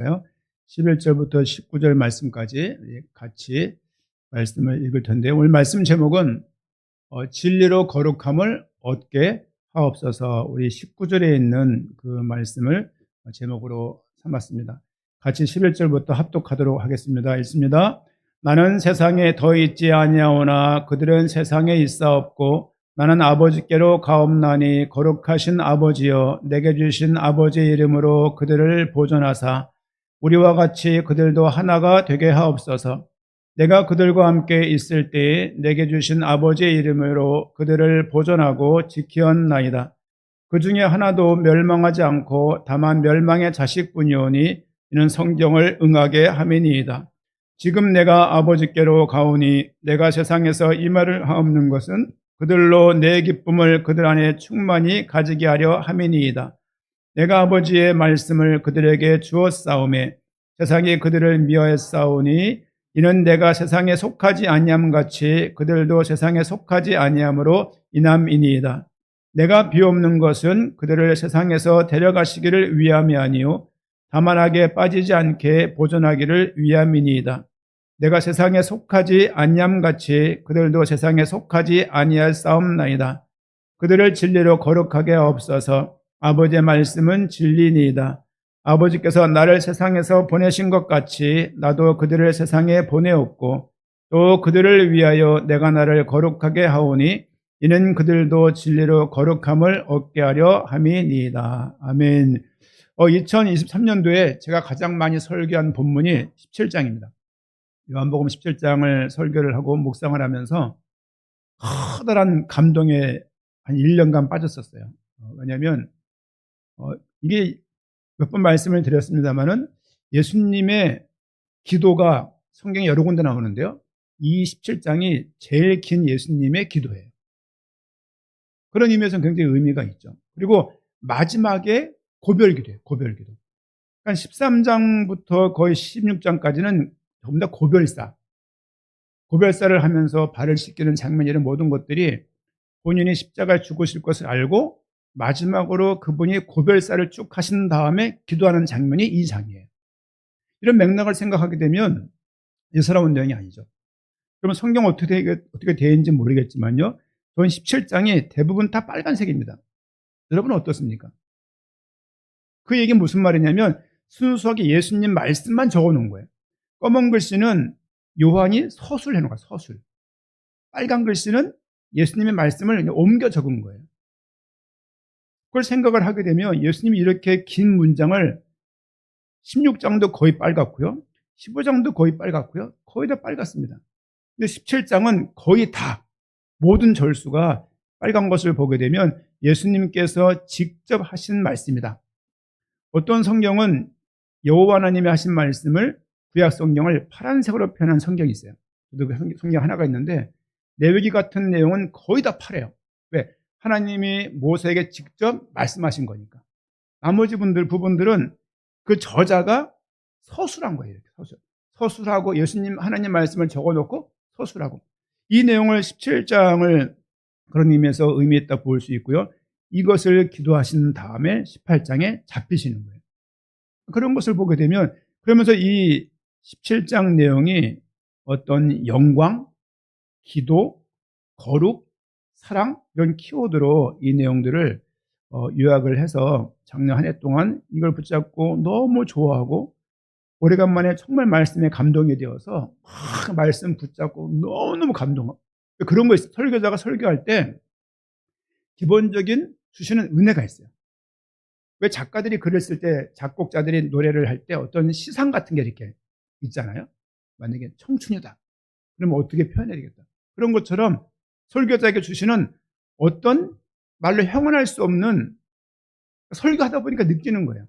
11절부터 19절 말씀까지 같이 말씀을 읽을 텐데, 오늘 말씀 제목은 진리로 거룩함을 얻게 하옵소서. 우리 19절에 있는 그 말씀을 제목으로 삼았습니다. 같이 11절부터 합독하도록 하겠습니다. 읽습니다. 나는 세상에 더 있지 아니하오나 그들은 세상에 있사옵고 나는 아버지께로 가옵나니 거룩하신 아버지여 내게 주신 아버지의 이름으로 그들을 보존하사 우리와 같이 그들도 하나가 되게 하옵소서. 내가 그들과 함께 있을 때에 내게 주신 아버지의 이름으로 그들을 보존하고 지키었나이다. 그 중에 하나도 멸망하지 않고 다만 멸망의 자식뿐이오니 이는 성경을 응하게 함이니이다. 지금 내가 아버지께로 가오니 내가 세상에서 이 말을 하옵는 것은 그들로 내 기쁨을 그들 안에 충만히 가지게 하려 함이니이다. 내가 아버지의 말씀을 그들에게 주었사오매 세상이 그들을 미워했사오니 이는 내가 세상에 속하지 아니함 같이 그들도 세상에 속하지 아니함으로 인함이니이다. 내가 비옵는 것은 그들을 세상에서 데려가시기를 위함이 아니요 다만 악에 빠지지 않게 보존하기를 위함이니이다. 내가 세상에 속하지 아니함 같이 그들도 세상에 속하지 아니하사옵나이다. 그들을 진리로 거룩하게 하옵소서. 아버지의 말씀은 진리니이다. 아버지께서 나를 세상에서 보내신 것 같이 나도 그들을 세상에 보내었고 또 그들을 위하여 내가 나를 거룩하게 하오니 이는 그들도 진리로 거룩함을 얻게 하려 함이니이다. 아멘. 2023년도에 제가 가장 많이 설교한 본문이 17장입니다. 요한복음 17장을 설교를 하고 묵상을 하면서 커다란 감동에 한 1년간 빠졌었어요. 왜냐하면 이게 몇 번 말씀을 드렸습니다마는 예수님의 기도가 성경에 여러 군데 나오는데요. 이 17장이 제일 긴 예수님의 기도예요. 그런 의미에서는 굉장히 의미가 있죠. 그리고 마지막에 고별기도예요. 고별기도. 그러니까 13장부터 거의 16장까지는 전부 다 고별사를 하면서 발을 씻기는 장면, 이런 모든 것들이 본인이 십자가에 죽으실 것을 알고 마지막으로 그분이 고별사를 쭉 하신 다음에 기도하는 장면이 이 장이에요. 이런 맥락을 생각하게 되면 예사로운 내용이 아니죠. 그러면 성경 어떻게 되어 있는지 모르겠지만요, 저는 17장이 대부분 다 빨간색입니다. 여러분은 어떻습니까? 그 얘기는 무슨 말이냐면 순수하게 예수님 말씀만 적어놓은 거예요. 검은 글씨는 요한이 서술해 놓은 거예요. 서술. 빨간 글씨는 예수님의 말씀을 옮겨 적은 거예요. 그걸 생각을 하게 되면 예수님이 이렇게 긴 문장을 16장도 거의 빨갛고요, 15장도 거의 빨갛고요, 거의 다 빨갛습니다. 근데 17장은 거의 다 모든 절수가 빨간 것을 보게 되면 예수님께서 직접 하신 말씀이다. 어떤 성경은 여호와 하나님이 하신 말씀을, 구약 성경을 파란색으로 표현한 성경이 있어요. 저도 그 성경 하나가 있는데 레위기 같은 내용은 거의 다 파래요. 왜? 하나님이 모세에게 직접 말씀하신 거니까. 나머지 부분들은 그 저자가 서술한 거예요. 이렇게 서술하고 예수님 하나님 말씀을 적어놓고 서술하고. 이 내용을 17장을 그런 의미에서 의미했다 볼 수 있고요. 이것을 기도하신 다음에 18장에 잡히시는 거예요. 그런 것을 보게 되면, 그러면서 이 17장 내용이 어떤 영광, 기도, 거룩, 사랑, 이런 키워드로 이 내용들을 요약을 해서 작년 한 해 동안 이걸 붙잡고 너무 좋아하고 오래간만에 정말 말씀에 감동이 되어서 막 말씀 붙잡고 너무너무 감동하고. 그런 거 있어요. 설교자가 설교할 때 기본적인 주시는 은혜가 있어요. 왜 작가들이 글을 쓸 때, 작곡자들이 노래를 할 때 어떤 시상 같은 게 이렇게 있잖아요. 만약에 청춘이다, 그러면 어떻게 표현해야 되겠다. 그런 것처럼 설교자에게 주시는 어떤 말로 형언할 수 없는, 설교하다 보니까 느끼는 거예요.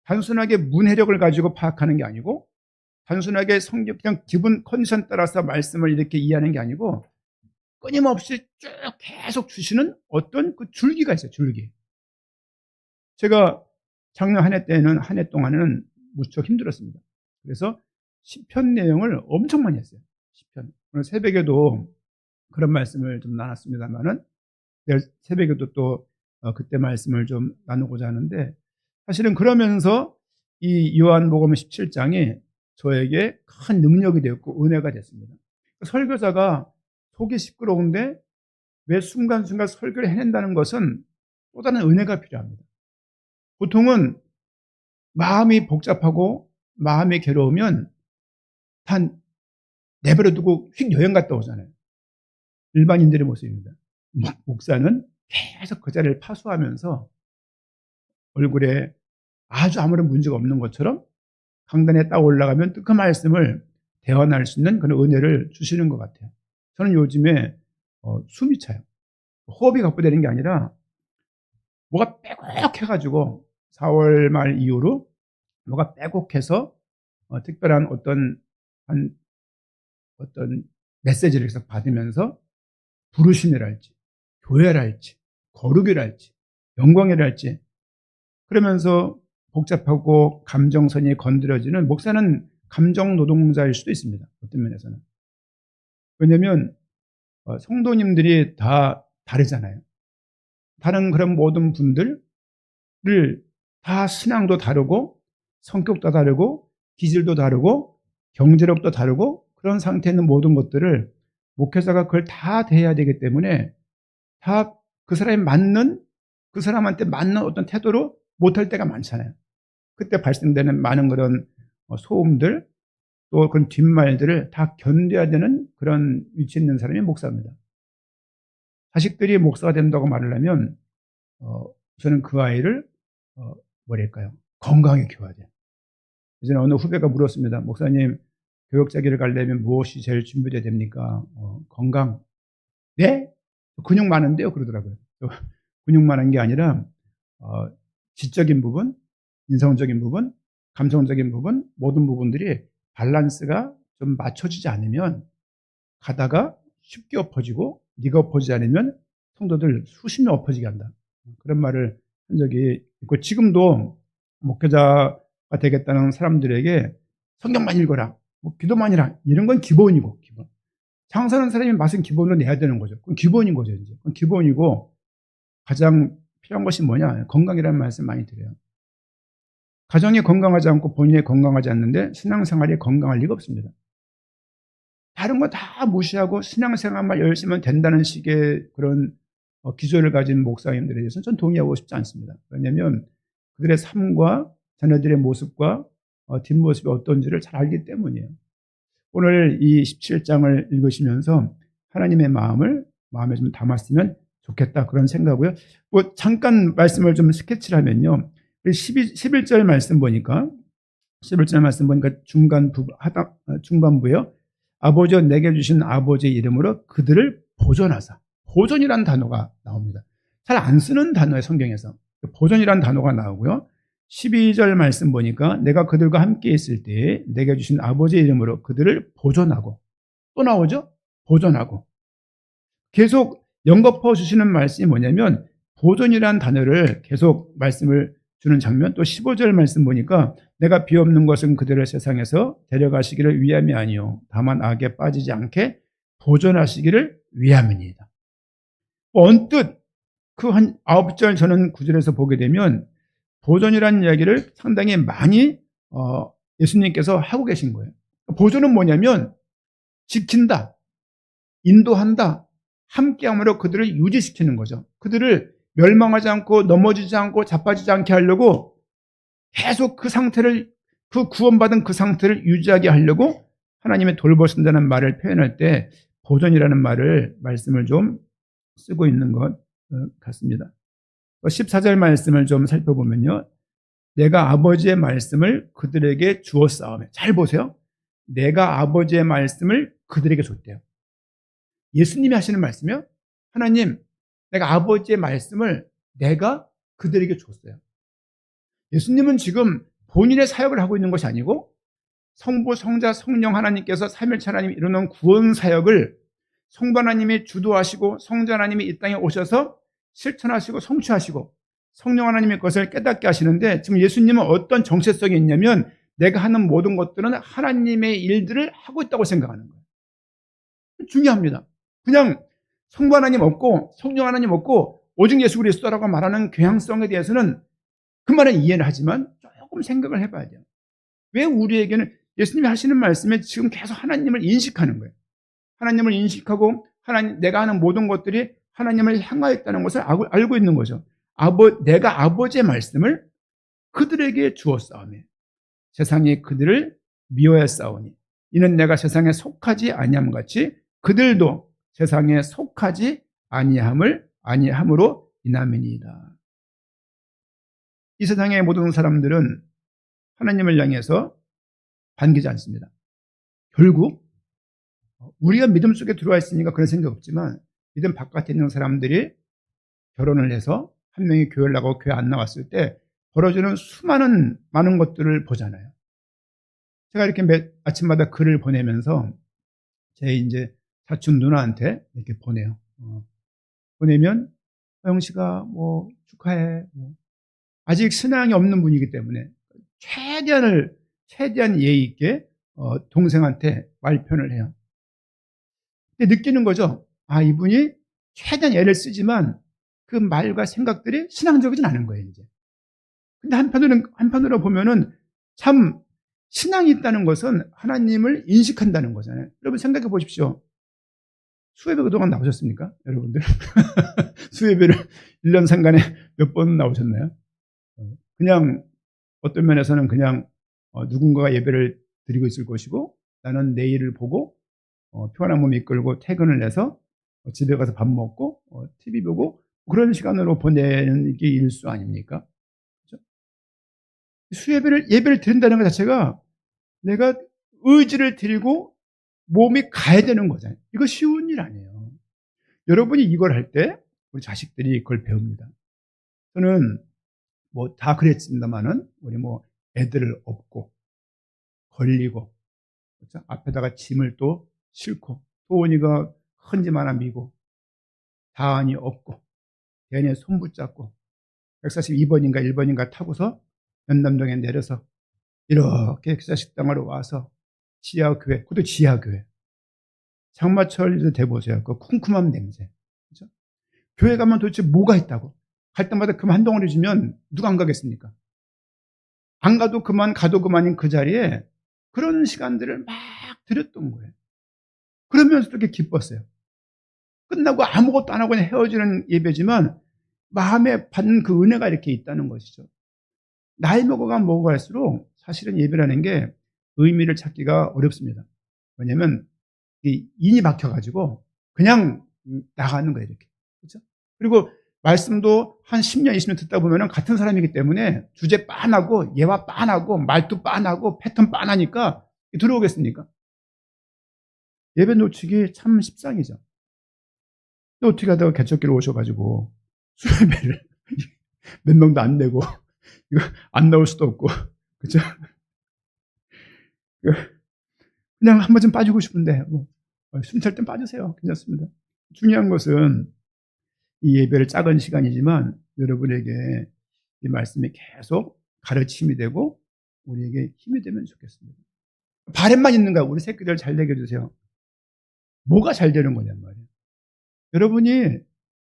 단순하게 문해력을 가지고 파악하는 게 아니고, 단순하게 성경 그냥 기분 컨디션 따라서 말씀을 이렇게 이해하는 게 아니고, 끊임없이 쭉 계속 주시는 어떤 그 줄기가 있어요. 줄기. 제가 작년 한 해 때는, 한 해 동안은 무척 힘들었습니다. 그래서 시편 내용을 엄청 많이 했어요. 시편. 오늘 새벽에도 그런 말씀을 좀 나눴습니다만은 내일 새벽에도 또 그때 말씀을 좀 나누고자 하는데, 사실은 그러면서 이 요한복음 17장이 저에게 큰 능력이 되었고 은혜가 됐습니다. 설교자가 속이 시끄러운데 매 순간순간 설교를 해낸다는 것은 또 다른 은혜가 필요합니다. 보통은 마음이 복잡하고 마음이 괴로우면 단 내버려 두고 휙 여행 갔다 오잖아요. 일반인들의 모습입니다. 목사는 계속 그 자리를 파수하면서 얼굴에 아주 아무런 문제가 없는 것처럼 강단에 딱 올라가면 또 그 말씀을 대화할 수 있는 그런 은혜를 주시는 것 같아요. 저는 요즘에 숨이 차요. 호흡이 확보되는 게 아니라 뭐가 빼곡해가지고 4월 말 이후로 뭐가 빼곡해서 특별한 어떤 메시지를 계속 받으면서 부르심이랄지 교회랄지 거룩이랄지 영광이랄지 그러면서 복잡하고 감정선이 건드려지는 목사는 감정 노동자일 수도 있습니다. 어떤 면에서는. 왜냐하면 성도님들이 다 다르잖아요. 다른 그런 모든 분들을 다 신앙도 다르고 성격도 다르고 기질도 다르고 경제력도 다르고 그런 상태에 있는 모든 것들을 목회자가 그걸 다 대해야 되기 때문에 다 그 사람이 그 사람한테 맞는 어떤 태도로 못할 때가 많잖아요. 그때 발생되는 많은 그런 소음들 또 그런 뒷말들을 다 견뎌야 되는 그런 위치에 있는 사람이 목사입니다. 자식들이 목사가 된다고 말을 하면 저는 그 아이를 뭐랄까요? 건강하게 키워야 돼요. 예전에 어느 후배가 물었습니다. 목사님, 교육자기를 가려면 무엇이 제일 준비돼야 됩니까? 건강. 네? 근육 많은데요? 그러더라고요. 근육 많은 게 아니라 지적인 부분, 인성적인 부분, 감성적인 부분, 모든 부분들이 밸런스가 좀 맞춰지지 않으면 가다가 쉽게 엎어지고 네가 엎어지지 않으면 성도들 수십 명 엎어지게 한다. 그런 말을 한 적이 있고 지금도 목회자가 되겠다는 사람들에게 성경만 읽어라, 뭐 기도만 해라 이런 건 기본이고 기본. 장사하는 사람이 맛은 기본으로 내야 되는 거죠. 그건 기본인 거죠. 이제 그건 기본이고 가장 필요한 것이 뭐냐? 건강이라는 말씀 많이 드려요. 가정이 건강하지 않고 본인이 건강하지 않는데 신앙생활이 건강할 리가 없습니다. 다른 거 다 무시하고 신앙생활만 열심히 하면 된다는 식의 그런 기조를 가진 목사님들에 대해서는 전 동의하고 싶지 않습니다. 왜냐하면 그들의 삶과 자녀들의 모습과 뒷모습이 어떤지를 잘 알기 때문이에요. 오늘 이 17장을 읽으시면서 하나님의 마음에 좀 담았으면 좋겠다 그런 생각이고요. 뭐 잠깐 말씀을 좀 스케치를 하면요. 11절 말씀 보니까 중반부요. 아버지여 내게 주신 아버지의 이름으로 그들을 보존하사. 보존이라는 단어가 나옵니다. 잘 안 쓰는 단어예요, 성경에서. 보존이라는 단어가 나오고요. 12절 말씀 보니까 내가 그들과 함께 있을 때에 내게 주신 아버지의 이름으로 그들을 보존하고. 또 나오죠? 보존하고. 계속 연거푸어 주시는 말씀이 뭐냐면 보존이라는 단어를 계속 말씀을 주는 장면. 또 15절 말씀 보니까 내가 비없는 것은 그들을 세상에서 데려가시기를 위함이 아니요 다만 악에 빠지지 않게 보존하시기를 위함이니이다. 언뜻 그 한 9절 저는 9절에서 보게 되면 보존이라는 이야기를 상당히 많이 예수님께서 하고 계신 거예요. 보존은 뭐냐면 지킨다, 인도한다, 함께함으로 그들을 유지시키는 거죠. 그들을 멸망하지 않고 넘어지지 않고 자빠지지 않게 하려고 계속 그 구원받은 그 상태를 유지하게 하려고 하나님의 돌보신다는 말을 표현할 때 보존이라는 말씀을 좀 쓰고 있는 것 같습니다. 14절 말씀을 좀 살펴보면요. 내가 아버지의 말씀을 그들에게 주었사오며. 잘 보세요. 내가 아버지의 말씀을 그들에게 줬대요. 예수님이 하시는 말씀이요. 하나님, 내가 아버지의 말씀을 내가 그들에게 줬어요. 예수님은 지금 본인의 사역을 하고 있는 것이 아니고 성부, 성자, 성령 하나님께서 삼일체 하나님이 이루는 구원 사역을 성부 하나님이 주도하시고 성자 하나님이 이 땅에 오셔서 실천하시고 성취하시고 성령 하나님의 것을 깨닫게 하시는데 지금 예수님은 어떤 정체성이 있냐면 내가 하는 모든 것들은 하나님의 일들을 하고 있다고 생각하는 거예요. 중요합니다. 그냥 성부 하나님 없고 성령 하나님 없고 오직 예수 그리스도라고 말하는 교양성에 대해서는 그 말은 이해를 하지만 조금 생각을 해봐야 돼요. 왜 우리에게는 예수님이 하시는 말씀에 지금 계속 하나님을 인식하는 거예요. 하나님을 인식하고 내가 하는 모든 것들이 하나님을 향하였다는 것을 알고 있는 거죠. 내가 아버지의 말씀을 그들에게 주었사오니 세상이 그들을 미워했사오니 이는 내가 세상에 속하지 아니함 같이 그들도 세상에 속하지 아니함으로 인함이니이다. 이 세상의 모든 사람들은 하나님을 향해서 반기지 않습니다. 결국 우리가 믿음 속에 들어와 있으니까 그런 생각 없지만 믿음 바깥에 있는 사람들이 결혼을 해서 한 명이 교회를 나가고 교회 안 나왔을 때 벌어지는 많은 것들을 보잖아요. 제가 이렇게 아침마다 글을 보내면서 제 이제 사촌 누나한테 이렇게 보내요. 보내면 허영 씨가 뭐 축하해. 아직 신앙이 없는 분이기 때문에 최대한 예의 있게 동생한테 말편을 해요. 근데 느끼는 거죠. 아, 이분이 최대한 애를 쓰지만 그 말과 생각들이 신앙적이진 않은 거예요, 이제. 근데 한편으로 보면은 참 신앙이 있다는 것은 하나님을 인식한다는 거잖아요. 여러분 생각해 보십시오. 수예배 그동안 나오셨습니까? 여러분들? 수예배를 1년 상간에 몇 번 나오셨나요? 그냥 어떤 면에서는 그냥 누군가가 예배를 드리고 있을 것이고 나는 내일을 보고 피곤한 몸 이끌고 퇴근을 해서 집에 가서 밥 먹고 TV 보고 그런 시간으로 보내는 게 일수 아닙니까? 그렇죠? 예배를 드린다는 것 자체가 내가 의지를 드리고 몸이 가야 되는 거잖아요. 이거 쉬운 일 아니에요. 여러분이 이걸 할 때 우리 자식들이 그걸 배웁니다. 저는 뭐 다 그랬습니다만은 우리 뭐 애들을 업고 걸리고 그렇죠? 앞에다가 짐을 또 싣고 소원이가 큰 짐 하나 미고 다한이 업고 대안에 손 붙잡고 142번인가 1번인가 타고서 연남동에 내려서 이렇게 기사식당으로 와서 지하교회, 그것도 지하교회. 장마철에도 대보세요. 그 쿰쿰한 냄새. 그렇죠? 교회 가면 도대체 뭐가 있다고? 갈 때마다 금 한 덩어리 주면 누가 안 가겠습니까? 안 가도 그만, 가도 그만인 그 자리에 그런 시간들을 막 들였던 거예요. 그러면서도 이렇게 기뻤어요. 끝나고 아무것도 안 하고 그냥 헤어지는 예배지만 마음에 받는 그 은혜가 이렇게 있다는 것이죠. 나이 먹어갈수록 사실은 예배라는 게 의미를 찾기가 어렵습니다. 왜냐하면 인이 박혀가지고 그냥 나가는 거예요, 이렇게. 그렇죠? 그리고 말씀도 한 10년, 20년 듣다 보면 같은 사람이기 때문에 주제 빤하고 예화 빤하고 말도 빤하고 패턴 빤하니까 들어오겠습니까? 예배 놓치기 참 십상이죠. 또 어떻게 하다가 개척기로 오셔가지고 수요예배를 몇 명도 안 되고 이거 안 나올 수도 없고 그죠? 그냥 한 번쯤 빠지고 싶은데 숨찰 땐 빠지세요. 괜찮습니다. 중요한 것은 이 예배를 작은 시간이지만 여러분에게 이 말씀이 계속 가르침이 되고 우리에게 힘이 되면 좋겠습니다. 바람만 있는가? 우리 새끼들 잘 되게 해주세요. 뭐가 잘 되는 거냔 말이에요. 여러분이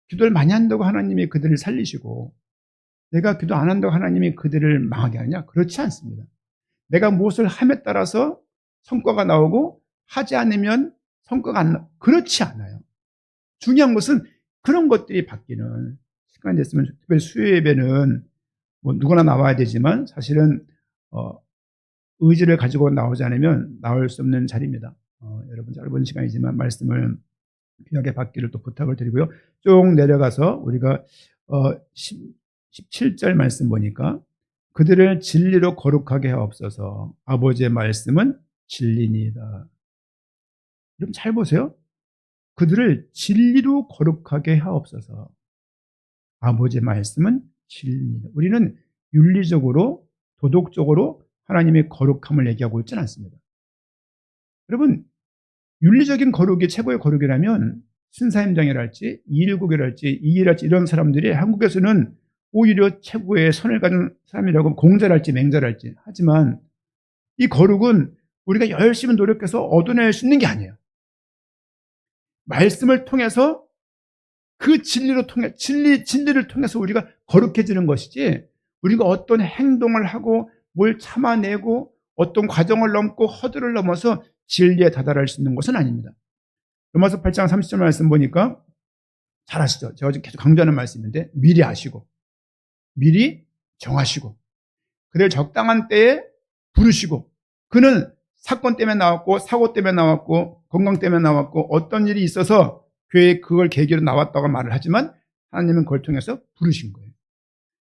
기도를 많이 한다고 하나님이 그들을 살리시고 내가 기도 안 한다고 하나님이 그들을 망하게 하느냐? 그렇지 않습니다. 내가 무엇을 함에 따라서 성과가 나오고 하지 않으면 성과가 안 나. 그렇지 않아요. 중요한 것은 그런 것들이 바뀌는 시간이 됐으면 특별히 수요 예배는 뭐 누구나 나와야 되지만 사실은 의지를 가지고 나오지 않으면 나올 수 없는 자리입니다. 여러분 짧은 시간이지만 말씀을 귀하게 받기를 또 부탁을 드리고요. 쭉 내려가서 우리가 17절 말씀 보니까 그들을 진리로 거룩하게 하옵소서. 아버지의 말씀은 진리니이다. 여러분 잘 보세요. 그들을 진리로 거룩하게 하옵소서. 아버지의 말씀은 진리입니다. 우리는 윤리적으로 도덕적으로 하나님의 거룩함을 얘기하고 있지는 않습니다. 여러분 윤리적인 거룩이 최고의 거룩이라면 신사임당이랄지 이일국이랄지 이일할지 이런 사람들이 한국에서는 오히려 최고의 선을 가진 사람이라고 공자랄지 맹자랄지 하지만 이 거룩은 우리가 열심히 노력해서 얻어낼 수 있는 게 아니에요. 말씀을 통해서 그 진리를 통해서 우리가 거룩해지는 것이지 우리가 어떤 행동을 하고 뭘 참아내고 어떤 과정을 넘고 허들을 넘어서 진리에 다다를 수 있는 것은 아닙니다. 로마서 8장 30절 말씀 보니까 잘 아시죠? 제가 계속 강조하는 말씀인데 미리 아시고 미리 정하시고 그를 적당한 때에 부르시고 그는 사건 때문에 나왔고 사고 때문에 나왔고 건강 때문에 나왔고 어떤 일이 있어서 교회에 그걸 계기로 나왔다고 말을 하지만 하나님은 그걸 통해서 부르신 거예요.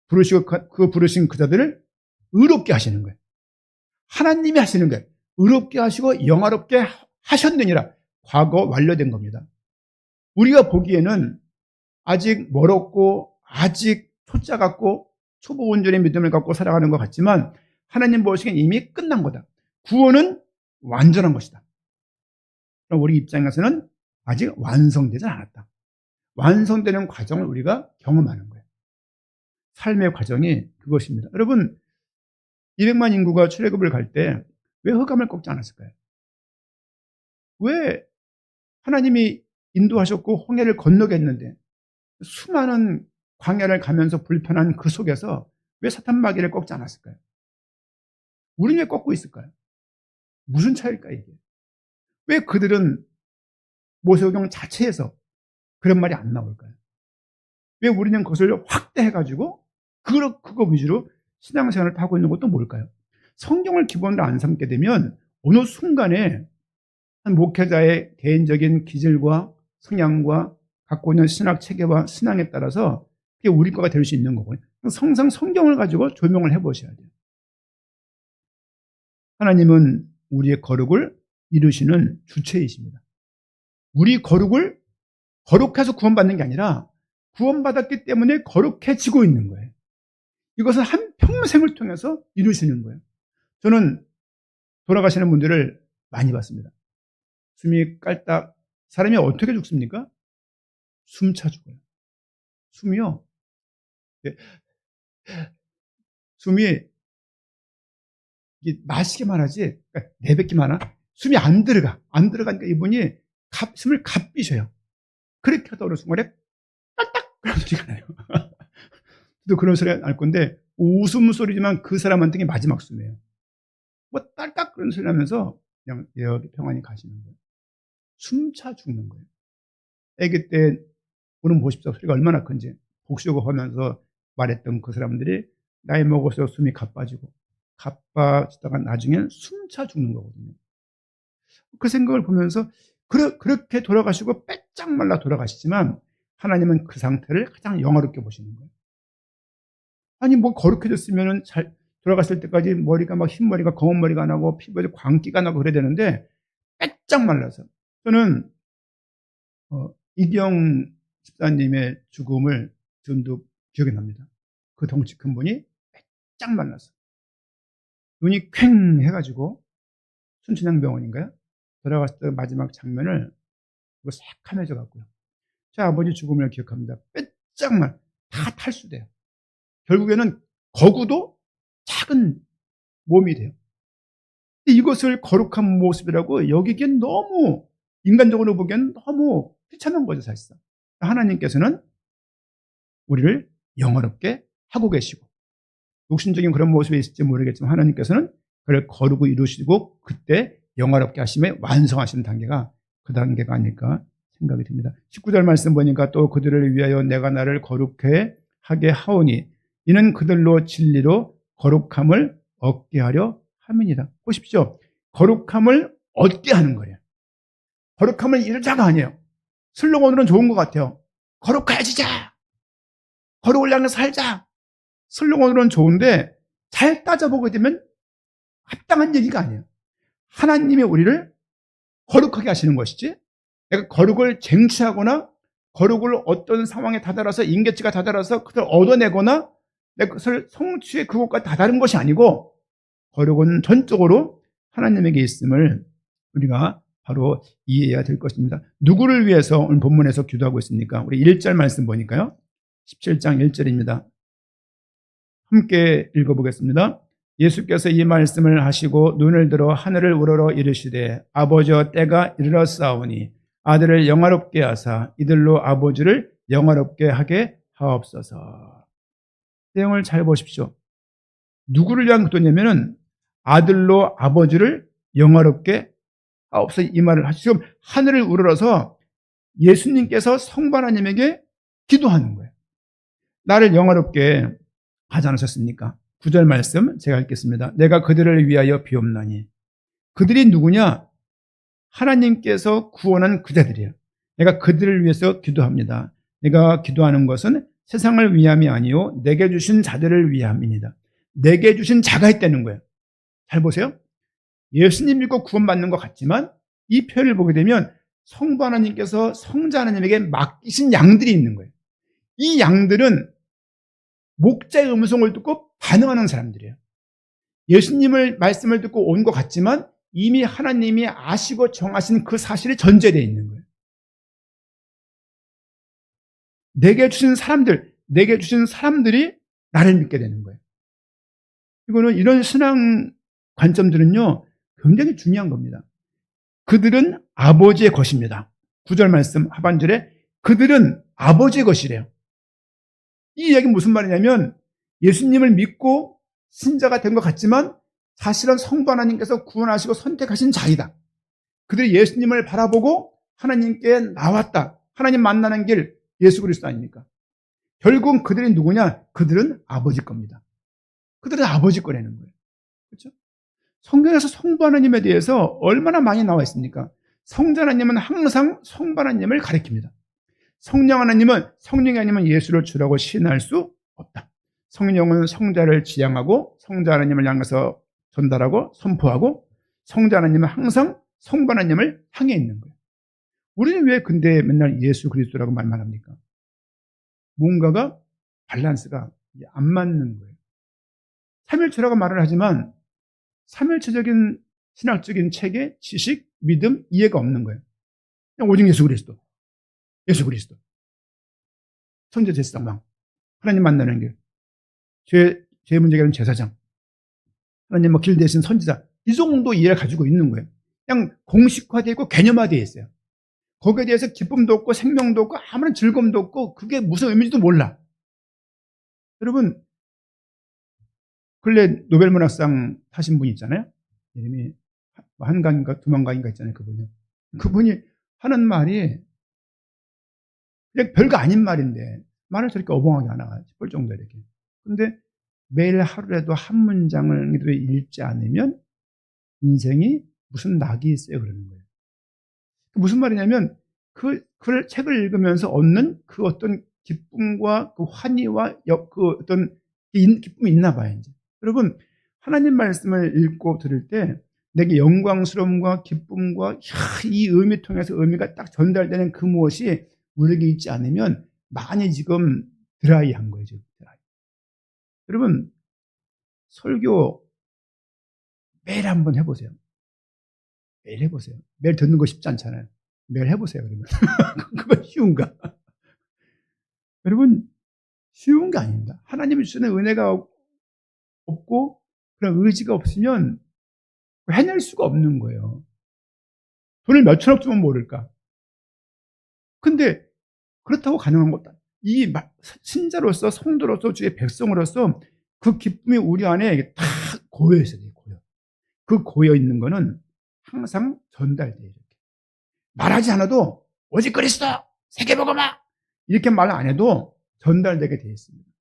부르시고 그 부르신 그자들을 의롭게 하시는 거예요. 하나님이 하시는 거예요. 의롭게 하시고 영화롭게 하셨느니라. 과거 완료된 겁니다. 우리가 보기에는 아직 멀었고 아직 초짜 같고 초보 온전의 믿음을 갖고 살아가는 것 같지만 하나님 보시기엔 이미 끝난 거다. 구원은 완전한 것이다. 그럼 우리 입장에서는 아직 완성되지 않았다. 완성되는 과정을 우리가 경험하는 거예요. 삶의 과정이 그것입니다. 여러분 200만 인구가 출애굽을 갈 때 왜 흑암을 꺾지 않았을까요? 왜 하나님이 인도하셨고 홍해를 건너게 했는데 수많은 광야를 가면서 불편한 그 속에서 왜 사탄 마귀를 꺾지 않았을까요? 우리는 왜 꺾고 있을까요? 무슨 차이일까요 이게? 왜 그들은 모세오경 자체에서 그런 말이 안 나올까요? 왜 우리는 그것을 확대해가지고 그거 위주로 신앙생활을 하고 있는 것도 뭘까요? 성경을 기본으로 안 삼게 되면 어느 순간에 한 목회자의 개인적인 기질과 성향과 갖고 있는 신학 체계와 신앙에 따라서 그게 우리 거가 될 수 있는 거고요. 항상 성경을 가지고 조명을 해보셔야 돼요. 하나님은 우리의 거룩을 이루시는 주체이십니다. 우리 거룩을 거룩해서 구원받는 게 아니라 구원받았기 때문에 거룩해지고 있는 거예요. 이것은 한 평생을 통해서 이루시는 거예요. 저는 돌아가시는 분들을 많이 봤습니다. 숨이 깔딱, 사람이 어떻게 죽습니까? 숨차 죽어요. 숨이요. 숨이 마시기만 하지, 그러니까 내뱉기만 하나? 숨이 안 들어가. 안 들어가니까 이분이 숨을 갓비셔요. 그렇게 하다 어느 순간에 깔딱! 그런 소리가 나요. 또 그런 소리가 날 건데, 웃음소리지만 그 사람한테 마지막 숨이에요. 뭐 딸깍 그런 소리 나면서 그냥 여기 평안히 가시는 거예요. 숨차 죽는 거예요. 아기 때 우는 보십시오. 소리가 얼마나 큰지. 복식을 하면서 말했던 그 사람들이 나이 먹어서 숨이 가빠지고 가빠지다가 나중엔 숨차 죽는 거거든요. 그 생각을 보면서 그렇게 돌아가시고 빼짝 말라 돌아가시지만 하나님은 그 상태를 가장 영화롭게 보시는 거예요. 아니 뭐 거룩해졌으면 잘 돌아갔을 때까지 머리가 막 흰머리가 검은 머리가 나고 피부에 광기가 나고 그래야 되는데 빼짝 말라서 저는 이경 집사님의 죽음을 지금도 기억이 납니다. 그 덩치 큰 분이 빼짝 말라서 눈이 퀭 해가지고 순천향병원인가요? 돌아갔을 때 마지막 장면을 새카매져 갖고요. 제 아버지 죽음을 기억합니다. 빼짝 말 다 탈수돼요. 결국에는 거구도 작은 몸이 돼요. 이것을 거룩한 모습이라고 여기기엔 너무 인간적으로 보기엔 너무 비참한 거죠 사실상. 하나님께서는 우리를 영화롭게 하고 계시고 욕심적인 그런 모습이 있을지 모르겠지만 하나님께서는 그를 거르고 이루시고 그때 영화롭게 하심에 완성하시는 단계가 그 단계가 아닐까 생각이 듭니다. 19절 말씀 보니까 또 그들을 위하여 내가 나를 거룩해 하게 하오니 이는 그들로 진리로 거룩함을 얻게 하려 함이니라. 보십시오. 거룩함을 얻게 하는 거예요. 거룩함을 이루자가 아니에요. 슬로건으로는 좋은 것 같아요. 거룩해지자. 거룩을 향해 살자. 슬로건으로는 좋은데 잘 따져보게 되면 합당한 얘기가 아니에요. 하나님이 우리를 거룩하게 하시는 것이지 내가 거룩을 쟁취하거나 거룩을 어떤 상황에 다다라서 인계치가 다다라서 그걸 얻어내거나 내가 그것을 성취에 그것과 다다른 것이 아니고 거룩은 전적으로 하나님에게 있음을 우리가 바로 이해해야 될 것입니다. 누구를 위해서 오늘 본문에서 기도하고 있습니까? 우리 1절 말씀 보니까요. 17장 1절입니다. 함께 읽어보겠습니다. 예수께서 이 말씀을 하시고 눈을 들어 하늘을 우러러 이르시되 아버지여 때가 이르렀사오니 아들을 영화롭게 하사 이들로 아버지를 영화롭게 하게 하옵소서. 내용을 잘 보십시오. 누구를 위한 기도냐면은 아들로 아버지를 영화롭게 하옵소서, 이 말을 하시고 지금 하늘을 우러러서 예수님께서 성부 하나님에게 기도하는 거예요. 나를 영화롭게 하지 않으셨습니까? 9절 말씀 제가 읽겠습니다. 내가 그들을 위하여 비옵나니. 그들이 누구냐? 하나님께서 구원한 그자들이에요. 내가 그들을 위해서 기도합니다. 내가 기도하는 것은 세상을 위함이 아니요 내게 주신 자들을 위함입니다. 내게 주신 자가 있다는 거예요. 잘 보세요. 예수님 믿고 구원받는 것 같지만 이 표현을 보게 되면 성부 하나님께서 성자 하나님에게 맡기신 양들이 있는 거예요. 이 양들은 목자의 음성을 듣고 반응하는 사람들이에요. 예수님을 말씀을 듣고 온 것 같지만 이미 하나님이 아시고 정하신 그 사실이 전제되어 있는 거예요. 내게 주신 사람들이 나를 믿게 되는 거예요. 이거는 이런 신앙 관점들은요 굉장히 중요한 겁니다. 그들은 아버지의 것입니다. 9절 말씀 하반절에 그들은 아버지의 것이래요. 이 얘기는 무슨 말이냐면 예수님을 믿고 신자가 된 것 같지만 사실은 성부 하나님께서 구원하시고 선택하신 자이다. 그들이 예수님을 바라보고 하나님께 나왔다. 하나님 만나는 길 예수 그리스도 아닙니까? 결국은 그들이 누구냐? 그들은 아버지 겁니다. 그들은 아버지 거라는 거예요. 그렇죠? 성경에서 성부 하나님에 대해서 얼마나 많이 나와 있습니까? 성자 하나님은 항상 성부 하나님을 가리킵니다. 성령 하나님은 성령이 아니면 예수를 주라고 시인할 수 없다. 성령은 성자를 지향하고 성자 하나님을 향해서 전달하고 선포하고 성자 하나님은 항상 성부 하나님을 향해 있는 거예요. 우리는 왜 근데 맨날 예수 그리스도라고 말만 합니까? 뭔가가 밸런스가 안 맞는 거예요. 삼일체라고 말을 하지만 삼일체적인 신학적인 체계, 지식, 믿음, 이해가 없는 거예요. 그냥 오직 예수 그리스도. 예수 그리스도. 천재 제사장, 하나님 만나는 길, 죄 문제 해결하는 제사장, 하나님 길 대신 선지자, 이 정도 이해를 가지고 있는 거예요. 그냥 공식화되어 있고 개념화되어 있어요. 거기에 대해서 기쁨도 없고 생명도 없고 아무런 즐거움도 없고 그게 무슨 의미인지도 몰라. 여러분, 근래 노벨문학상 타신 분이 있잖아요. 이름이 한강인가 두만강인가 있잖아요. 그분이 하는 말이 그냥 별거 아닌 말인데 말을 저렇게 어벙하게 하나 싶을 정도 이렇게. 근데 매일 하루라도 한 문장을 읽지 않으면 인생이 무슨 낙이 있어요 그러는 거예요. 무슨 말이냐면 그 책을 읽으면서 얻는 그 어떤 기쁨과 그 환희와 그 어떤 기쁨이 있나 봐요. 이제. 여러분 하나님 말씀을 읽고 들을 때 내게 영광스러움과 기쁨과 이 의미 통해서 의미가 딱 전달되는 그 무엇이 우리에게 있지 않으면 많이 지금 드라이한 거예요. 지금. 여러분 설교 매일 한번 해보세요. 매일 해보세요. 매일 듣는 거 쉽지 않잖아요. 매일 해보세요. 그러면 그거 쉬운가? 여러분 쉬운 게 아닙니다. 하나님이 주시는 은혜가 없고 그런 의지가 없으면 해낼 수가 없는 거예요. 돈을 몇 천억 주면 모를까? 근데 그렇다고 가능한 것도 이 신자로서 성도로서 주의 백성으로서 그 기쁨이 우리 안에 다 고여 있어야 돼요. 그 고여 있는 거는 항상 전달돼요. 이렇게. 말하지 않아도 오직 그리스도 세계복음화 이렇게 말 안 해도 전달되게 되어 있습니다.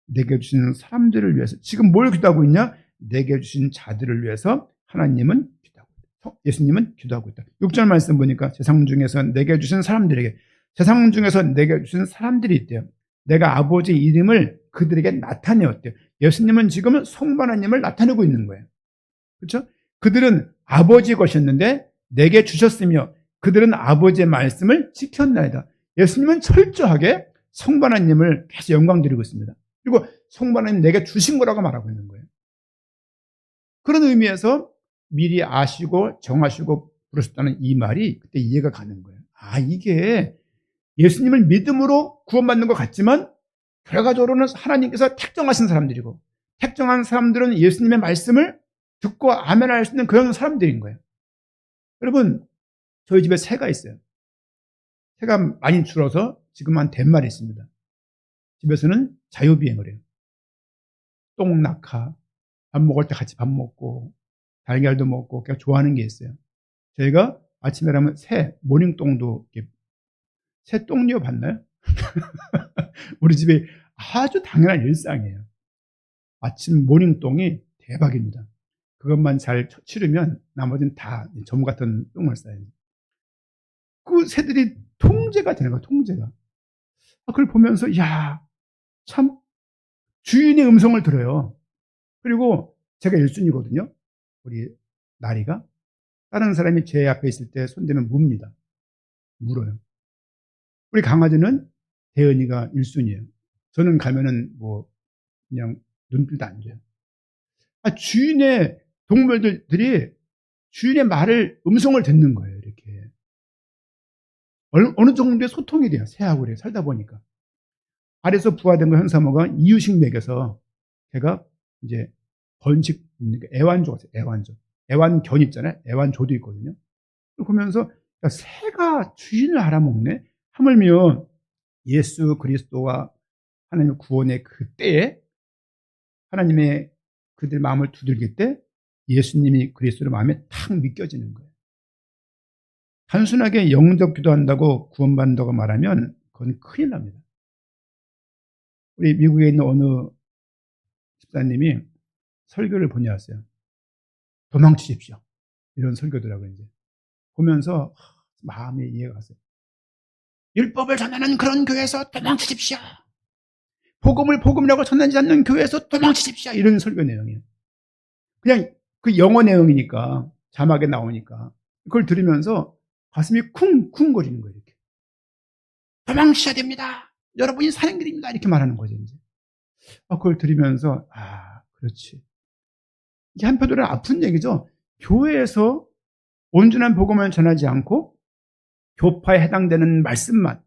내게 주신 사람들을 위해서 지금 뭘 기도하고 있냐? 내게 주신 자들을 위해서 하나님은 기도하고 있다. 예수님은 기도하고 있다. 6절 말씀 보니까 세상 중에서 내게 주신 사람들에게 세상 중에서 내게 주신 사람들이 있대요. 내가 아버지의 이름을 그들에게 나타내었대요. 예수님은 지금 성부 하나님을 나타내고 있는 거예요. 그렇죠? 그들은 아버지의 것이었는데 내게 주셨으며 그들은 아버지의 말씀을 지켰나이다. 예수님은 철저하게 성부 하나님을 계속 영광 드리고 있습니다. 그리고 성부 하나님 내게 주신 거라고 말하고 있는 거예요. 그런 의미에서 미리 아시고 정하시고 부르셨다는 이 말이 그때 이해가 가는 거예요. 아, 이게 예수님을 믿음으로 구원받는 것 같지만 결과적으로는 하나님께서 택정하신 사람들이고 택정한 사람들은 예수님의 말씀을 듣고 아멘할 수 있는 그런 사람들인 거예요. 여러분 저희 집에 새가 있어요. 새가 많이 줄어서 지금 한 100마리 있습니다. 집에서는 자유비행을 해요. 똥낙하, 밥 먹을 때 같이 밥 먹고 달걀도 먹고 그냥 좋아하는 게 있어요. 저희가 아침에 하면 새 모닝똥도 이렇게 새 똥류 봤나요? 우리 집에 아주 당연한 일상이에요. 아침 모닝똥이 대박입니다. 그것만 잘 치르면 나머지는 다 점 같은 똥을 싸요. 그 새들이 통제가 되는 거야, 통제가. 그걸 보면서, 야, 참, 주인의 음성을 들어요. 그리고 제가 1순위거든요. 우리 나리가. 다른 사람이 제 앞에 있을 때 손대면 뭅니다. 물어요. 우리 강아지는 대은이가 1순위예요. 저는 가면은 뭐, 그냥 눈길도 안 줘요. 주인의 동물들이 주인의 말을, 음성을 듣는 거예요, 이렇게. 어느 정도의 소통이 돼요, 새하고 그래, 살다 보니까. 알에서 부화된 거 현사모가 이유식 먹여서 제가 이제 번식, 애완조가 있어요, 애완조. 애완견 있잖아요. 애완조도 있거든요. 보면서 새가 주인을 알아먹네? 하물며 예수 그리스도와 하나님의 구원의 그때에 하나님의 그들 마음을 두들길 때 예수님이 그리스도의 마음에 탁 믿겨지는 거예요. 단순하게 영접 기도한다고 구원받는다고 말하면 그건 큰일 납니다. 우리 미국에 있는 어느 집사님이 설교를 보내왔어요. 도망치십시오. 이런 설교더라고요. 이제 보면서 마음에 이해가 갔어요. 율법을 전하는 그런 교회에서 도망치십시오. 복음이라고 전하지 않는 교회에서 도망치십시오. 이런 설교 내용이에요. 그냥 그 영어 내용이니까, 자막에 나오니까 그걸 들으면서 가슴이 쿵쿵 거리는 거예요. 이렇게. 도망치셔야 됩니다. 여러분이 사는 길입니다. 이렇게 말하는 거죠. 이제. 그걸 들으면서 그렇지. 이게 한편으로는 아픈 얘기죠. 교회에서 온전한 복음을 전하지 않고 교파에 해당되는 말씀만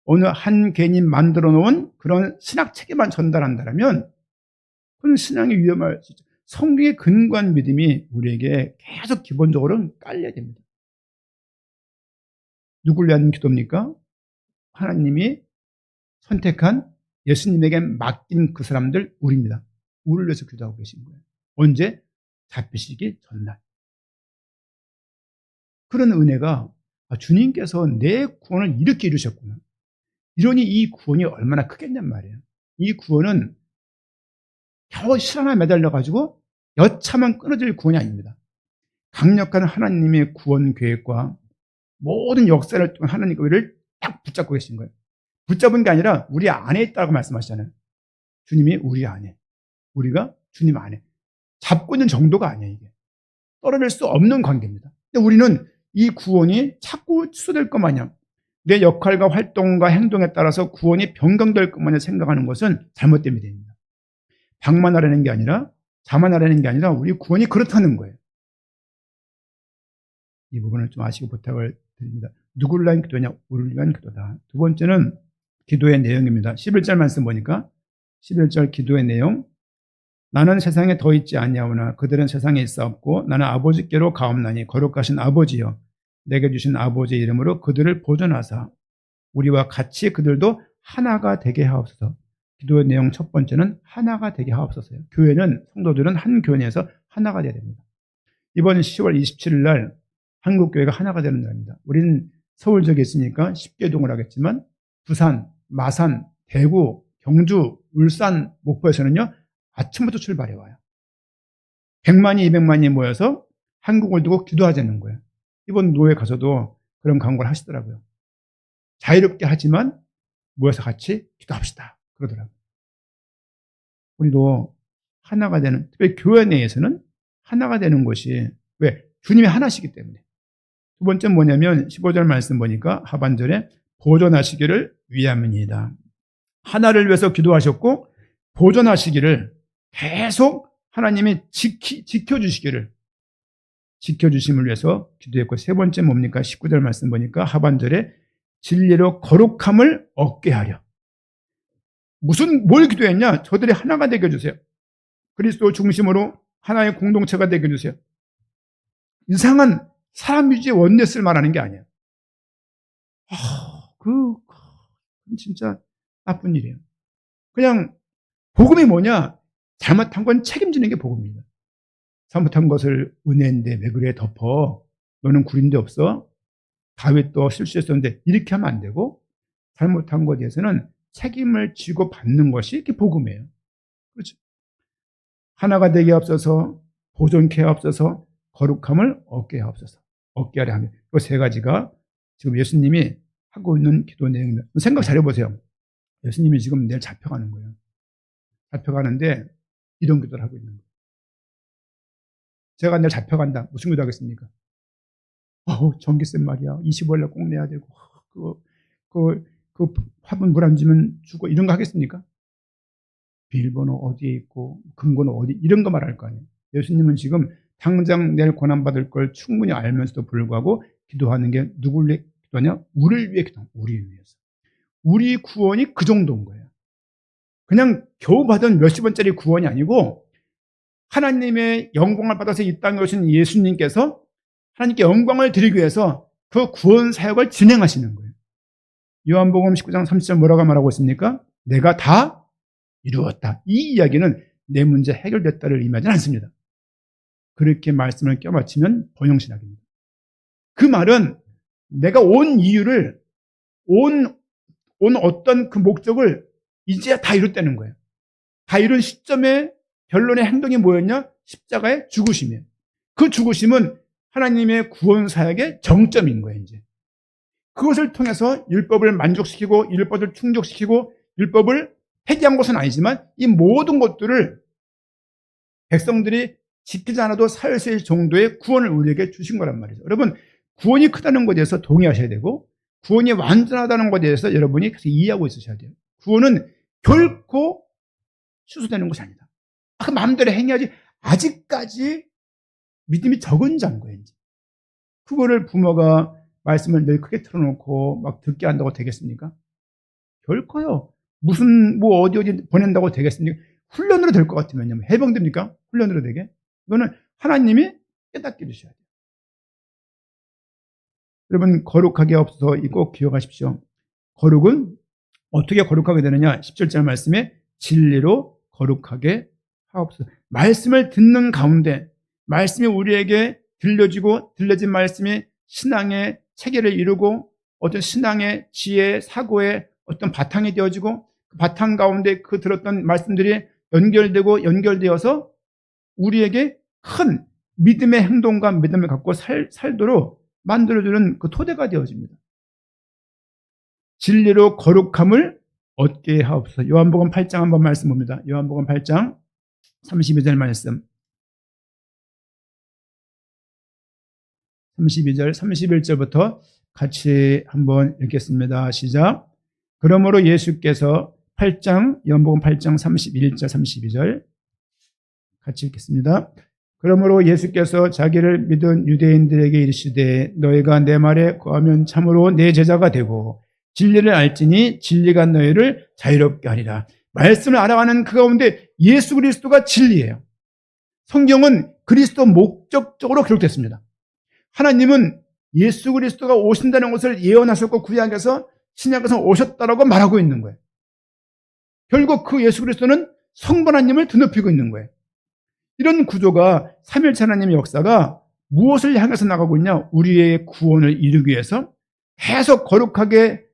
어느 한 개인이 만들어 놓은 그런 신학 체계만 전달한다면 그건 신앙이 위험할 수 있죠. 성경의 근거한 믿음이 우리에게 계속 기본적으로 깔려야 됩니다. 누굴 위한 기도입니까? 하나님이 선택한 예수님에게 맡긴 그 사람들, 우리입니다. 우리를 위해서 기도하고 계신 거예요. 언제? 잡히시기 전날. 그런 은혜가 주님께서 내 구원을 이렇게 이루셨구나. 이러니 이 구원이 얼마나 크겠냔 말이에요. 이 구원은 겨우 실 하나 매달려가지고 여차만 끊어질 구원이 아닙니다. 강력한 하나님의 구원 계획과 모든 역사를 통한 하나님의 의를 딱 붙잡고 계신 거예요. 붙잡은 게 아니라 우리 안에 있다고 말씀하시잖아요. 주님이 우리 안에, 우리가 주님 안에. 잡고 있는 정도가 아니에요, 이게. 떨어질 수 없는 관계입니다. 근데 우리는 이 구원이 자꾸 취소될 것 마냥 내 역할과 활동과 행동에 따라서 구원이 변경될 것 마냥 생각하는 것은 잘못된 믿음입니다. 방만하려는 게 아니라 자만하려는 게 아니라 우리 구원이 그렇다는 거예요. 이 부분을 좀 아시고 부탁을 드립니다. 누구를 위한 기도냐? 우리를 위한 기도다. 두 번째는 기도의 내용입니다. 11절 말씀 보니까 11절 기도의 내용. 나는 세상에 더 있지 아니하오나 그들은 세상에 있사옵고 나는 아버지께로 가옵나니 거룩하신 아버지여 내게 주신 아버지의 이름으로 그들을 보존하사 우리와 같이 그들도 하나가 되게 하옵소서. 기도의 내용 첫 번째는 하나가 되게 하옵소서요. 교회는, 성도들은 한 교회 내에서 하나가 되어야 됩니다. 이번 10월 27일 날 한국교회가 하나가 되는 날입니다. 우리는 서울 지역에 있으니까 쉽게 이동을 하겠지만 부산, 마산, 대구, 경주, 울산, 목포에서는요 아침부터 출발해 와요. 100만이 200만이 모여서 한국을 두고 기도하자는 거예요. 이번 노회 가서도 그런 광고를 하시더라고요. 자유롭게 하지만 모여서 같이 기도합시다 그러더라고요. 우리도 하나가 되는, 특별히 교회 내에서는 하나가 되는 것이, 왜? 주님이 하나시기 때문에. 두 번째 뭐냐면 15절 말씀 보니까 하반절에 보존하시기를 위함이니이다. 하나를 위해서 기도하셨고 보존하시기를, 계속 하나님이 지켜주시기를, 지켜주심을 위해서 기도했고, 세 번째 뭡니까? 19절 말씀 보니까 하반절에 진리로 거룩함을 얻게 하려. 뭘 기도했냐? 저들이 하나가 되게 해주세요. 그리스도 중심으로 하나의 공동체가 되게 해주세요. 이상한 사람 유지의 원네스를 말하는 게 아니에요. 진짜 나쁜 일이에요. 그냥 복음이 뭐냐? 잘못한 건 책임지는 게 복음입니다. 잘못한 것을 은혜인데 왜 그래 덮어. 너는 구린데 없어. 다윗도 실수했었는데 이렇게 하면 안 되고 잘못한 것에 대해서는 책임을 지고 받는 것이 이렇게 복음이에요. 그렇죠? 하나가 되게 없어서 보존케 없어서 거룩함을 얻게 하옵소서. 얻게 하려 하면 그 세 가지가 지금 예수님이 하고 있는 기도 내용입니다. 생각 잘 해보세요. 예수님이 지금 내일 잡혀가는 거예요. 잡혀가는데 이런 기도를 하고 있는 거예요. 제가 내일 잡혀간다. 무슨 기도 하겠습니까? 전기세 말이야. 25일날 꼭 내야 되고, 그 화분 물 안 주면 죽어. 이런 거 하겠습니까? 비밀번호 어디에 있고, 금고는 어디, 이런 거 말할 거 아니에요. 예수님은 지금 당장 내일 고난받을 걸 충분히 알면서도 불구하고 기도하는 게 누구를 위해 기도하냐? 우리를 위해 기도하는 거예요. 우리를 위해서. 우리 구원이 그 정도인 거예요. 그냥 겨우 받은 몇십 원짜리 구원이 아니고 하나님의 영광을 받아서 이 땅에 오신 예수님께서 하나님께 영광을 드리기 위해서 그 구원 사역을 진행하시는 거예요. 요한복음 19장 30절 뭐라고 말하고 있습니까? 내가 다 이루었다. 이 이야기는 내 문제 해결됐다를 의미하지는 않습니다. 그렇게 말씀을 껴맞추면 번영신학입니다. 그 말은 내가 온 이유를 온 어떤 그 목적을 이제 다 이뤘다는 거예요. 다 이룬 시점에 결론의 행동이 뭐였냐? 십자가의 죽으심이에요. 그 죽으심은 하나님의 구원 사역의 정점인 거예요. 이제 그것을 통해서 율법을 만족시키고 율법을 충족시키고 율법을 폐기한 것은 아니지만 이 모든 것들을 백성들이 지키지 않아도 살 수 있을 정도의 구원을 우리에게 주신 거란 말이죠. 여러분, 구원이 크다는 것에 대해서 동의하셔야 되고 구원이 완전하다는 것에 대해서 여러분이 계속 이해하고 있으셔야 돼요. 구원은 결코 취소되는 것이 아니다. 그 마음대로 행해야지. 아직까지 믿음이 적은 자인 거예요. 이제. 그거를 부모가 말씀을 늘 크게 틀어놓고 막 듣게 한다고 되겠습니까? 결코요. 무슨 어디 보낸다고 되겠습니까? 훈련으로 될 것 같으면요. 해병됩니까? 훈련으로 되게? 이거는 하나님이 깨닫게 해주셔야 돼요. 여러분, 거룩하게 없어서 꼭 기억하십시오. 거룩은 어떻게 거룩하게 되느냐? 17절 말씀에 진리로 거룩하게 하옵소서. 말씀을 듣는 가운데 말씀이 우리에게 들려지고 들려진 말씀이 신앙의 체계를 이루고 어떤 신앙의 지혜, 사고의 어떤 바탕이 되어지고 그 바탕 가운데 그 들었던 말씀들이 연결되고 연결되어서 우리에게 큰 믿음의 행동과 믿음을 갖고 살도록 만들어주는 그 토대가 되어집니다. 진리로 거룩함을 얻게 하옵소서. 요한복음 8장 한번 말씀 봅니다. 요한복음 8장 32절 말씀. 32절, 31절부터 같이 한번 읽겠습니다. 시작. 그러므로 예수께서 요한복음 8장 31절, 32절 같이 읽겠습니다. 그러므로 예수께서 자기를 믿은 유대인들에게 이르시되 너희가 내 말에 거하면 참으로 내 제자가 되고 진리를 알지니 진리가 너희를 자유롭게 하리라. 말씀을 알아가는 그 가운데 예수 그리스도가 진리예요. 성경은 그리스도 목적적으로 기록됐습니다. 하나님은 예수 그리스도가 오신다는 것을 예언하셨고 구약에서 신약에서 오셨다라고 말하고 있는 거예요. 결국 그 예수 그리스도는 성부 하나님을 드높이고 있는 거예요. 이런 구조가 삼위일체 하나님의 역사가 무엇을 향해서 나가고 있냐? 우리의 구원을 이루기 위해서 계속 거룩함을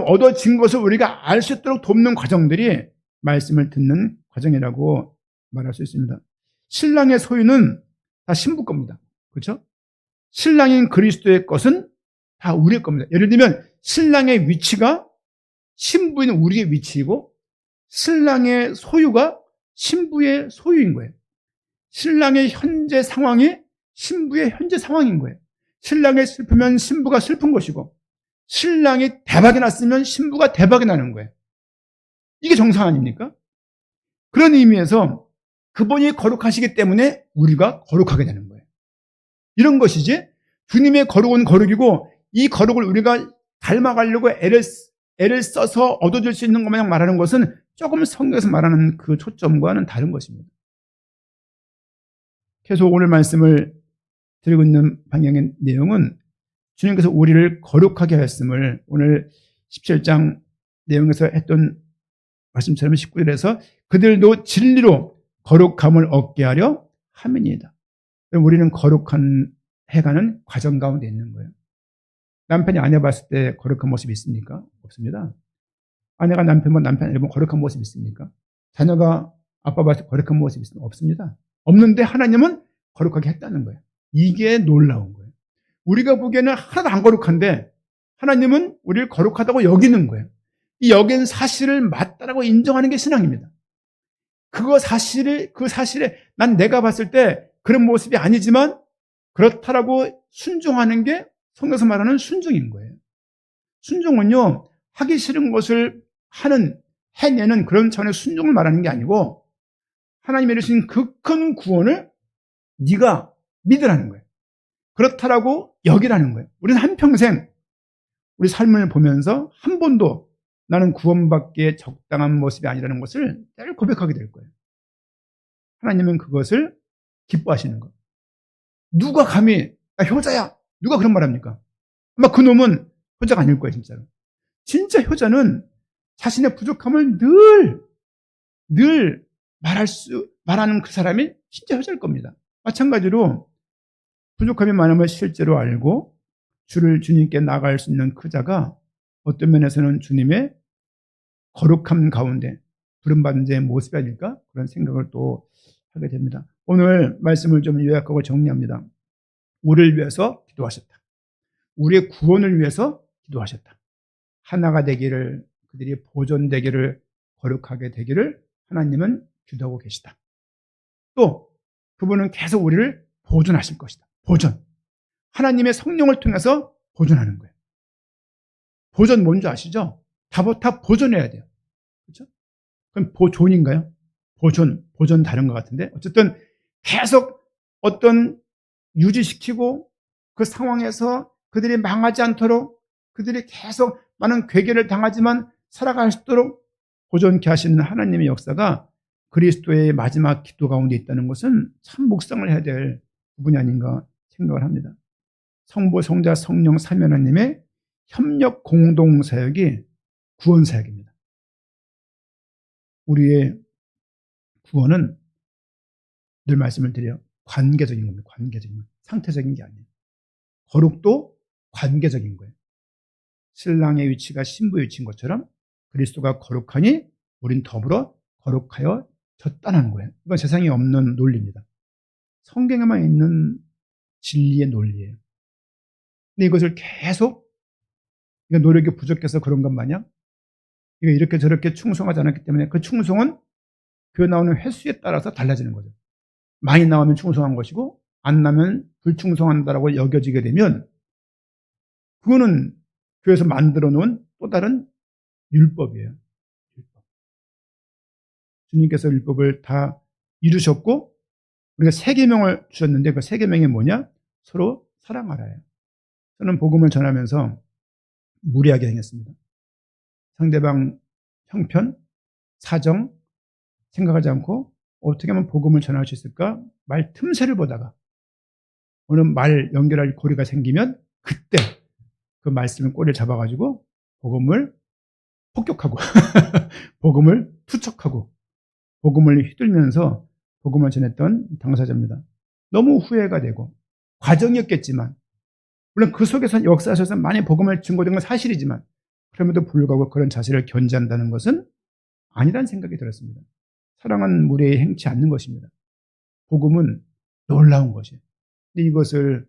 얻어진 것을 우리가 알 수 있도록 돕는 과정들이 말씀을 듣는 과정이라고 말할 수 있습니다. 신랑의 소유는 다 신부 겁니다. 그렇죠? 신랑인 그리스도의 것은 다 우리의 겁니다. 예를 들면 신랑의 위치가 신부인 우리의 위치이고 신랑의 소유가 신부의 소유인 거예요. 신랑의 현재 상황이 신부의 현재 상황인 거예요. 신랑이 슬프면 신부가 슬픈 것이고 신랑이 대박이 났으면 신부가 대박이 나는 거예요. 이게 정상 아닙니까? 그런 의미에서 그분이 거룩하시기 때문에 우리가 거룩하게 되는 거예요. 이런 것이지 주님의 거룩은 거룩이고 이 거룩을 우리가 닮아가려고 애를 써서 얻어줄 수 있는 것마냥 말하는 것은 조금 성경에서 말하는 그 초점과는 다른 것입니다. 계속 오늘 말씀을 드리고 있는 방향의 내용은 주님께서 우리를 거룩하게 하였음을 오늘 17장 내용에서 했던 말씀처럼 19절에서 그들도 진리로 거룩함을 얻게 하려 함이니이다. 우리는 거룩한 해가는 과정 가운데 있는 거예요. 남편이 아내 봤을 때 거룩한 모습이 있습니까? 없습니다. 아내가 남편 보면 거룩한 모습이 있습니까? 자녀가 아빠 봤을 때 거룩한 모습이 있습니까? 없습니다. 없는데 하나님은 거룩하게 했다는 거예요. 이게 놀라운 거예요. 우리가 보기에는 하나도 안 거룩한데 하나님은 우리를 거룩하다고 여기는 거예요. 이 여긴 사실을 맞다라고 인정하는 게 신앙입니다. 그 사실에 난 내가 봤을 때 그런 모습이 아니지만 그렇다라고 순종하는 게 성경에서 말하는 순종인 거예요. 순종은요, 하기 싫은 것을 해내는 그런 차원의 순종을 말하는 게 아니고 하나님이 이루신 그 큰 구원을 네가 믿으라는 거예요. 그렇다라고 여기라는 거예요. 우리는 한평생 우리 삶을 보면서 한 번도 나는 구원받기에 적당한 모습이 아니라는 것을 늘 고백하게 될 거예요. 하나님은 그것을 기뻐하시는 거예요. 누가 감히 나 효자야, 누가 그런 말 합니까? 아마 그놈은 효자가 아닐 거예요. 진짜로. 진짜 효자는 자신의 부족함을 늘 말하는 그 사람이 진짜 효자일 겁니다. 마찬가지로 부족함이 많으면 실제로 알고 주님께 나아갈 수 있는 그 자가 어떤 면에서는 주님의 거룩함 가운데 부름받은 자의 모습이 아닐까? 그런 생각을 또 하게 됩니다. 오늘 말씀을 좀 요약하고 정리합니다. 우리를 위해서 기도하셨다. 우리의 구원을 위해서 기도하셨다. 하나가 되기를, 그들이 보존되기를, 거룩하게 되기를 하나님은 기도하고 계시다. 또 그분은 계속 우리를 보존하실 것이다. 보존. 하나님의 성령을 통해서 보존하는 거예요. 보존 뭔지 아시죠? 다 보존해야 돼요. 그렇죠? 그럼 보존인가요? 보존 다른 것 같은데 어쨌든 계속 어떤 유지시키고 그 상황에서 그들이 망하지 않도록 그들이 계속 많은 괴계를 당하지만 살아갈 수 있도록 보존케 하시는 하나님의 역사가 그리스도의 마지막 기도 가운데 있다는 것은 참 묵상을 해야 될 부분이 아닌가 생각을 합니다. 성부, 성자, 성령, 삼위 하나님의 협력 공동 사역이 구원 사역입니다. 우리의 구원은 늘 말씀을 드려요. 관계적인 겁니다. 관계적인 겁니다. 상태적인 게 아니에요. 거룩도 관계적인 거예요. 신랑의 위치가 신부의 위치인 것처럼 그리스도가 거룩하니 우린 더불어 거룩하여 졌다는 거예요. 이건 세상에 없는 논리입니다. 성경에만 있는 진리의 논리예요. 근데 이것을 계속 노력이 부족해서 그런 것 마냥 이렇게 저렇게 충성하지 않았기 때문에 그 충성은 그 나오는 횟수에 따라서 달라지는 거죠. 많이 나오면 충성한 것이고 안 나면 불충성한다라고 여겨지게 되면 그거는 교회에서 만들어 놓은 또 다른 율법이에요. 율법. 주님께서 율법을 다 이루셨고 우리가 세 계명을 주셨는데 그 세 계명이 뭐냐? 서로 사랑하라예요. 저는 복음을 전하면서 무리하게 행했습니다. 상대방 형편, 사정 생각하지 않고 어떻게 하면 복음을 전할 수 있을까? 말 틈새를 보다가 어느 말 연결할 고리가 생기면 그때 그 말씀의 꼬리를 잡아가지고 복음을 폭격하고 복음을 투척하고 복음을 휘둘면서 복음을 전했던 당사자입니다. 너무 후회가 되고 과정이었겠지만 물론 그 속에서 역사에서 많이 복음을 증거된 건 사실이지만 그럼에도 불구하고 그런 자세를 견지한다는 것은 아니라는 생각이 들었습니다. 사랑은 무례히 행치 않는 것입니다. 복음은 놀라운 것이에요. 근데 이것을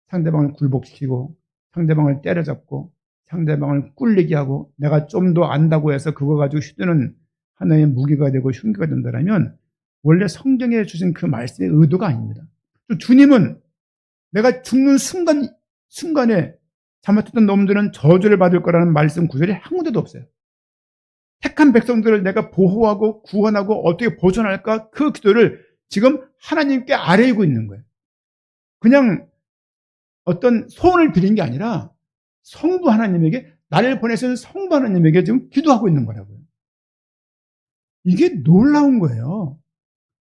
상대방을 굴복시키고 상대방을 때려잡고 상대방을 꿀리게 하고 내가 좀 더 안다고 해서 그거 가지고 휘두르는 하나의 무기가 되고 흉기가 된다면 원래 성경에 주신 그 말씀의 의도가 아닙니다. 또 주님은 내가 죽는 순간에 잘못했던 놈들은 저주를 받을 거라는 말씀 구절이 한 군데도 없어요. 택한 백성들을 내가 보호하고 구원하고 어떻게 보존할까 그 기도를 지금 하나님께 아뢰고 있는 거예요. 그냥 어떤 소원을 빌린 게 아니라 성부 하나님에게 나를 보내신 성부 하나님에게 지금 기도하고 있는 거라고요. 이게 놀라운 거예요.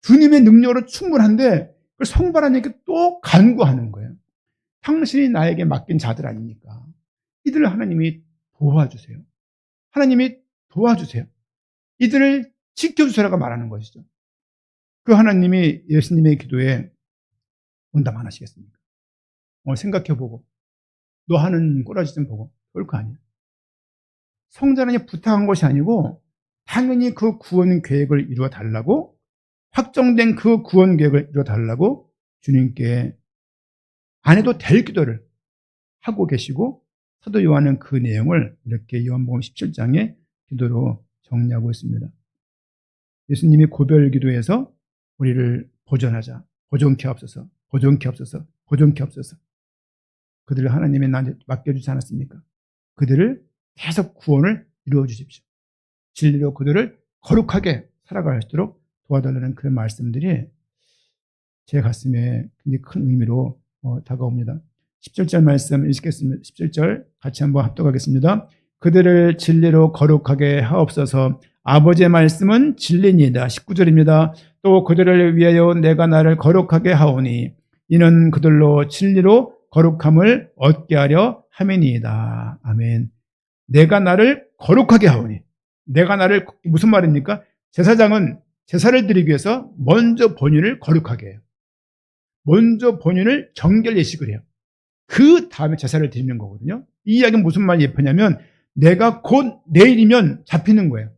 주님의 능력으로 충분한데 그 성부 하나님께 또 간구하는 거예요. 당신이 나에게 맡긴 자들 아닙니까? 이들을 하나님이 도와주세요. 하나님이 도와주세요. 이들을 지켜주세요라고 말하는 것이죠. 그 하나님이 예수님의 기도에 응답 안 하시겠습니까? 생각해보고 너 하는 꼬라지 좀 보고 별거 아니에요. 성자 하나님 부탁한 것이 아니고 당연히 그 구원 계획을 이루어 달라고, 확정된 그 구원 계획을 이루어 달라고 주님께 안 해도 될 기도를 하고 계시고, 사도 요한은 그 내용을 이렇게 요한복음 17장의 기도로 정리하고 있습니다. 예수님이 고별 기도에서 우리를 보존하자, 보존케 하옵소서, 보존케 하옵소서, 보존케 하옵소서. 그들을 하나님이 나한테 맡겨주지 않았습니까? 그들을 계속 구원을 이루어 주십시오. 진리로 그들을 거룩하게 살아갈 수 있도록 도와달라는 그런 말씀들이 제 가슴에 굉장히 큰 의미로 다가옵니다. 17절 말씀 읽겠습니다. 17절 같이 한번 합독하겠습니다. 그들을 진리로 거룩하게 하옵소서. 아버지의 말씀은 진리니이다. 19절입니다. 또 그들을 위하여 내가 나를 거룩하게 하오니 이는 그들로 진리로 거룩함을 얻게 하려 함이니이다. 아멘. 내가 나를 거룩하게 하오니. 내가 나를, 무슨 말입니까? 제사장은 제사를 드리기 위해서 먼저 본인을 거룩하게 해요. 먼저 본인을 정결 예식을 해요. 그 다음에 제사를 드리는 거거든요. 이 이야기는 무슨 말이 예쁘냐면 내가 곧 내일이면 잡히는 거예요.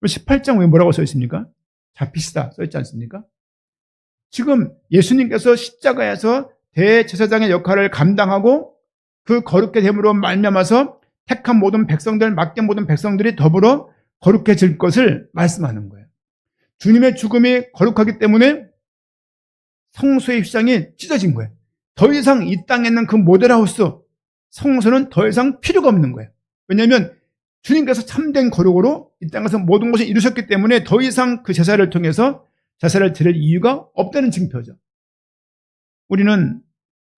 18장 왜 뭐라고 써 있습니까? 잡히시다 써 있지 않습니까? 지금 예수님께서 십자가에서 대제사장의 역할을 감당하고 그 거룩게 됨으로 말미암아서 택한 모든 백성들, 맡긴 모든 백성들이 더불어 거룩해질 것을 말씀하는 거예요. 주님의 죽음이 거룩하기 때문에 성소의 휘장이 찢어진 거예요. 더 이상 이 땅에 있는 그 모델하우스 성소는 더 이상 필요가 없는 거예요. 왜냐하면 주님께서 참된 거룩으로 이 땅에서 모든 것을 이루셨기 때문에 더 이상 그 제사를 통해서 제사를 드릴 이유가 없다는 증표죠. 우리는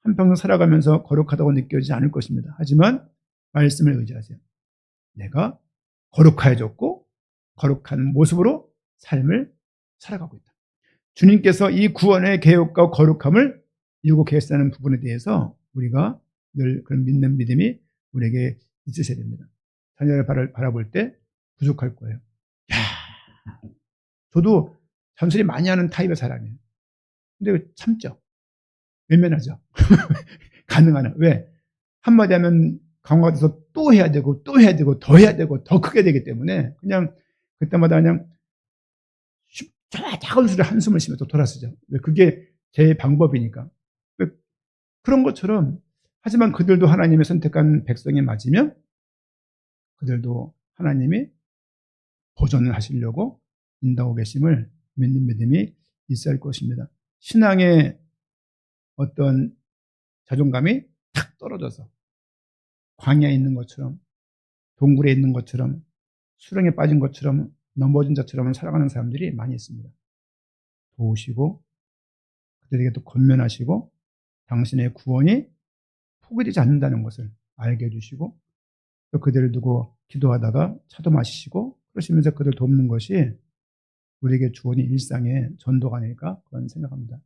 한평생 살아가면서 거룩하다고 느껴지지 않을 것입니다. 하지만 말씀을 의지하세요. 내가 거룩해졌고 거룩한 모습으로 삶을 살아가고 있다. 주님께서 이 구원의 계획과 거룩함을 이루고 계시다는 부분에 대해서 우리가 늘 그런 믿는 믿음이 우리에게 있으셔야 됩니다. 자녀를 바라볼 때 부족할 거예요. 야, 저도 잔소리 많이 하는 타입의 사람이에요. 근데 참죠. 외면하죠. 가능하나. 왜? 한마디 하면 강화가 돼서 또 해야 되고 또 해야 되고 더 해야 되고 더 크게 되기 때문에 그냥 그때마다 그냥 작은 소리 한숨을 쉬며 또 돌아서죠. 왜? 그게 제 방법이니까. 왜? 그런 것처럼, 하지만 그들도 하나님의 선택한 백성이 맞으면 그들도 하나님이 보존을 하시려고 인도하고 계심을 믿는 믿음이 있어야 할 것입니다. 신앙의 어떤 자존감이 탁 떨어져서 광야에 있는 것처럼, 동굴에 있는 것처럼, 수렁에 빠진 것처럼, 넘어진 자처럼 살아가는 사람들이 많이 있습니다. 도우시고 그들에게 또 권면하시고 당신의 구원이 포기되지 않는다는 것을 알게 해주시고 또 그들을 두고 기도하다가 차도 마시시고 그러시면서 그들을 돕는 것이 우리에게 주어진 일상의 전도가 아닐까 그런 생각합니다.